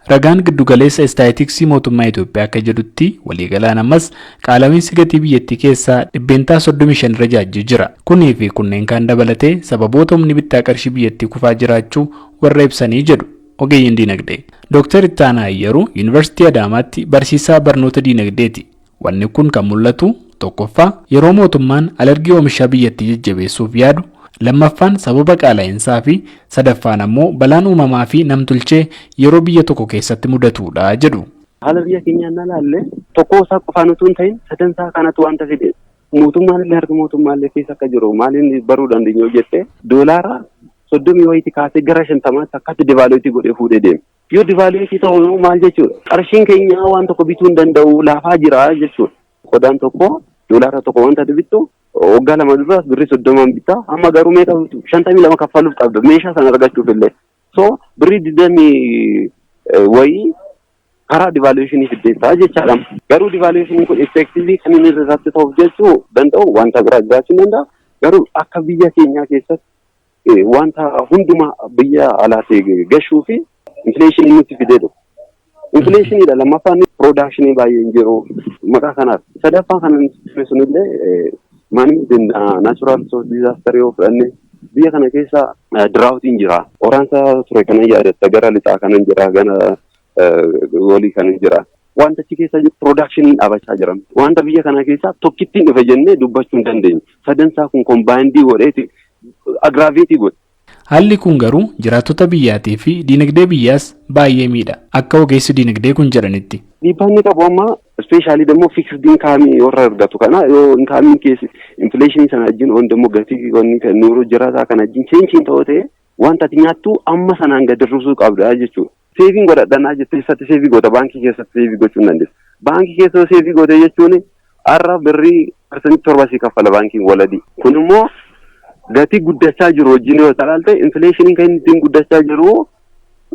Ragaan giddugaleessa istaatistiksii mootummaa Itoophiyaa akka jedhutti waliigalaan ammas qaala'iinsi gatii biyyattii keessaa dhibbeentaa 35 irra jaajjii jira. Kunii fi kunneen kan dabalatee sababoota humni bittaa qarshii biyyattii kufaa jiraachuu warra ibsanii jedhu ogeeyyiin diinagdee. Dr. Ittaanaa Ayyaruu Yuunivarsiitii Adaamaatti barsiisaa barnoota diinagdeeti. Wanni kun kan mul'atu tokkoffaa yeroo mootummaan alergii oomishaa biyyattii jajjabeessuuf yaadu, lammaffaan sababa qaala'iinsaa fi sadaffaan ammoo balaan uumamaa fi namtolchee yeroo biyya tokko keessatti mudatudha jedhu. Haala biyya keenyaa ilaalle tokko isaa qofaan utuu hin ta'in sadansaa kanatu wanta fide mootummaan illee harka mootummaallee keessa akka jiru maaliin baruu dandeenyu jette doolaara 30 wayitii kaasee gara 50 akkatti divaaluutii godhee fuudhee deema. Yoo divaaluutii ta'u maal jechuudha? Qarshiin keenya waan tokko bituu hin danda'u laafaa jira jechuudha. Qodaan tokko doolaara tokko wanta bittu waggaa lama dura birrii 30 bitaa amma garuu meeqa 52 kaffaluuf qabda meeshaa sana argachuuf illee. So birrii 20 wayii karaa devaluation fiddeessaa jechaadha. Garuu devaluation kun effectively kan inni irratti ta'uuf jechuu danda'u wanta biraa jiraachuu danda'a. Garuu akka biyya keenyaa keessatti wanta hundumaa biyya alaatii gashuu fi inflation nutti fideedha. Inflation ida lammaffaan production baay'ee hin jiru maqaa kanaaf. Sadaffaan kan sunillee natural resource disaster yoo fudhanne biyya kana keessa drought hin jira. Oraansa ture kana yaadatta gara lixaa kana jira gana walii kana jira. Wanta achi keessa production dhaabachaa jiran. Wanta biyya kana keessa tokkittiin dhufe jennee dubbachuu hin dandeenyu. Sadansaa kun combined godheeti aggravate godhe. Haalli kun garuu jiraattota biyyaatii fi diinagdee biyyaas baay'ee miidha. Akka ogeessi diinagdee kun jedhanitti. Dhiibbanni qabu amma especially demmoo fixed income warra argatu kana yoo income keessa inflation sana wajjin on demmoo gatii wanni kan nuuru jiraataa kana wajjin change ta'e wanta ati nyaattu amma sanaan gad hir'isuu qabda jechuudha. Saving godhadhanaa jettee saving goota baankii keessatti saving gochuu dandeessa. Baankii keessatti saving goota jechuun har'a birrii % 7 kaffala baankiin waladii. Kun immoo gatii guddachaa jiru wajjin yoo ilaalte inflation kan inni guddachaa jiru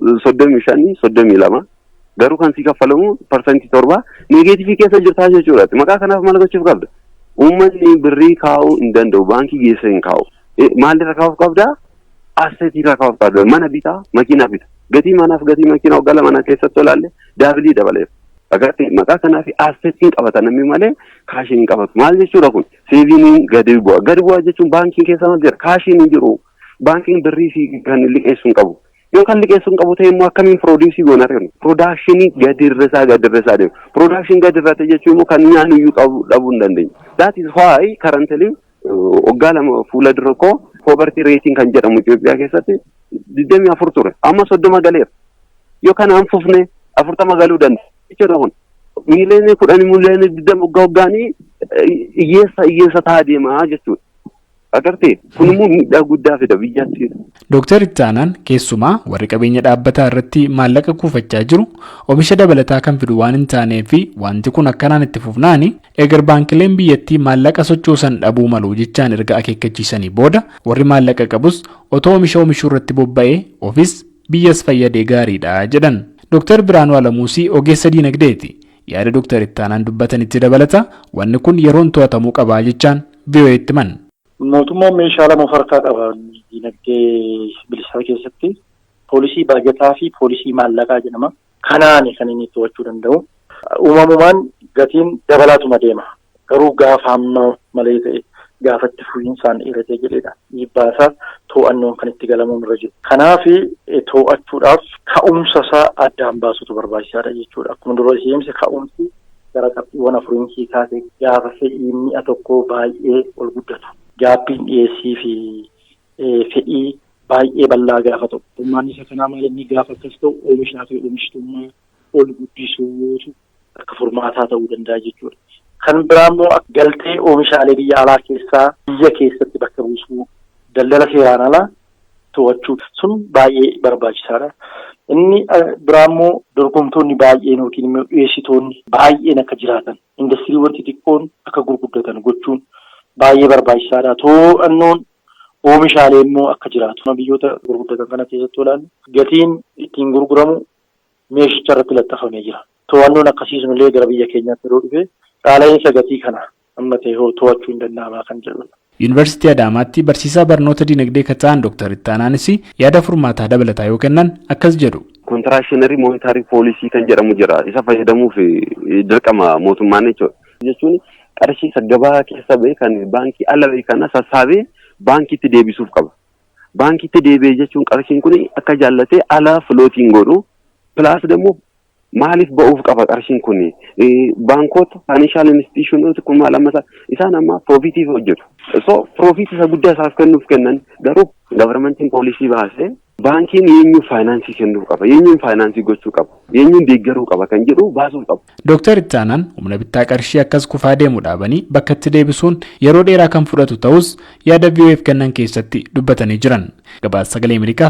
35 32 garuu kan si kaffalamu %7 negative keessa jirtaa jechuudha. Maqaa kanaaf maal gochuuf qabda? Uummanni birrii kaa'uu hin danda'u baankii geessa hin kaa'u. Maalirra kaa'uuf qabda? Asset irra kaa'uuf qabda. Mana bitaa, makiinaa bita. Gatii manaaf gatii makiinaa waggaa lama keessatti ilaalle daabilii dabaleef. Agartee maqaa kanaaf assetiin qabata namni malee kaashiin hin qabatu. Maal jechuudha kun? Seeviiniin gadi bu'a. Gadi bu'a jechuun baankiin keessa maal jira? Kaashiin hin jiru. Baankiin birrii fi kan liqeessuu hin qabu. Yoo kan liqeessuu hin qabu ta'e immoo akkamiin produksii goonaa jiru? Produkshinii gadi irrasaa deema. Produkshin gadi irratti jechuun immoo kan nyaannu iyyuu dhabuu hin dandeenye. That is why currently waggaa lama fuula dura koo poverty rating kan jedhamu Itoophiyaa keessatti 24 ture. Amma 30 galeera. Yoo kana hanfufne 40 galuu danda'a. Jechuudha kun miiliyoona 10 miiliyoona 20 waggaanii hiyyeessa ta'aa deemaa jechuudha. Agartee kun immoo miidhaa guddaa fida biyyatti. Dr. Ittaanaan keessumaa warri qabeenya dhaabbataa irratti maallaqa kuufachaa jiru oomisha dabalataa kan fidu waan hin taaneef wanti kun akkanaan itti fufnaani eegar baankileen biyyattii maallaqa sochoosan dhabuu malu jechaan erga akeekkachiisanii booda warri maallaqa qabus otoo oomisha oomishuu irratti bobba'ee ofis biyyas fayyadee gaariidha jedhan. Dr. Biraanuu Alamuusii ogeessa diinagdeeti. Yaada Dr. Ittaanaan dubbatanitti dabalata wanni kun yeroon to'atamuu qabaa jechaan VOA'tti himan. Mootummaan meeshaa lama farkaa qaba diinagdee bilisaa keessatti poolisii baajataa fi poolisii maallaqaa jedhama. Kanaan kan inni to'achuu danda'u. Uumamumaan gatiin dabalaatuma deema. Garuu gaafa hamma malee ta'e gaafatti fuuyinsaan dheeratee jedhedha. Dhiibbaasaa to'annoon kan itti galamuun irra jiru. Kanaaf to'achuudhaaf ka'umsa isaa addaan baasutu barbaachisaadha jechuudha. Akkuma dura isheensi ka'umsi gara qabxiiwwan afuriinkii kaasee gaafa fedhii mi'a tokko baay'ee ol guddatu. Gaabbiin dhiyeessii fi fedhii baay'ee bal'aa gaafa ta'u. Ummanni isa kanaa maal inni gaafa akkas ta'u oomishaa fi oomishtummaa ol guddisuutu akka furmaataa ta'uu danda'a jechuudha. Kan biraa immoo galtee oomishaalee biyya alaa keessaa biyya keessatti bakka buusuu daldala seeraan alaa to'achuu sun baay'ee barbaachisaadha. Inni biraa immoo dorgomtoonni baay'een yookiin immoo dhiyeessitoonni baay'een akka jiraatan indastiriiwwan xixiqqoon akka gurguddatan gochuun baay'ee barbaachisaadha. To'annoon oomishaalee immoo akka jiraatu. Biyyoota gurguddatan kana keessatti ilaallu gatiin ittiin gurguramu meeshicha irratti laxxafamee jira. To'annoon akkasii sunillee gara biyya keenyaatti yeroo dhufe qaala'insa gatii kana amma ta'e to'achuu hin danda'amaa kan jedhudha. Yuunivarsiitii Adaamaatti barsiisaa barnoota diinagdee kan ta'an Dr. Ittaanaanis yaada furmaataa dabalataa yoo kennan akkas jedhu. contractionary monetary policy kan jedhamu jira. Isa fayyadamuuf dirqama mootummaan jechuun qarshii gabaa keessa ba'e kan baankii ala ba'e kana sassaabee baankiitti deebisuuf qaba. Baankiitti deebi'ee jechuun qarshiin kun akka jaallatee ala floating godhu plus ደግሞ maaliif ba'uuf qaba qarshiin kun baankota financial institutions kun maal amma isaan amma profitiif hojjetu. So profit isa guddaa isaaf kennuuf kennan garuu governmentiin policy baasee baankiin eenyu finance kennuuf qaba, eenyu finance gochuu qaba, eenyu deeggaruu qaba kan jedhu baasuuf qaba. Dr. Ittaanaan humna bittaa qarshii akkas kufaa deemu dhaabanii bakka itti deebisuun yeroo dheeraa kan fudhatu ta'us yaada VOF kennan keessatti dubbatanii jiran. Gabaasa Sagalee Ameerikaa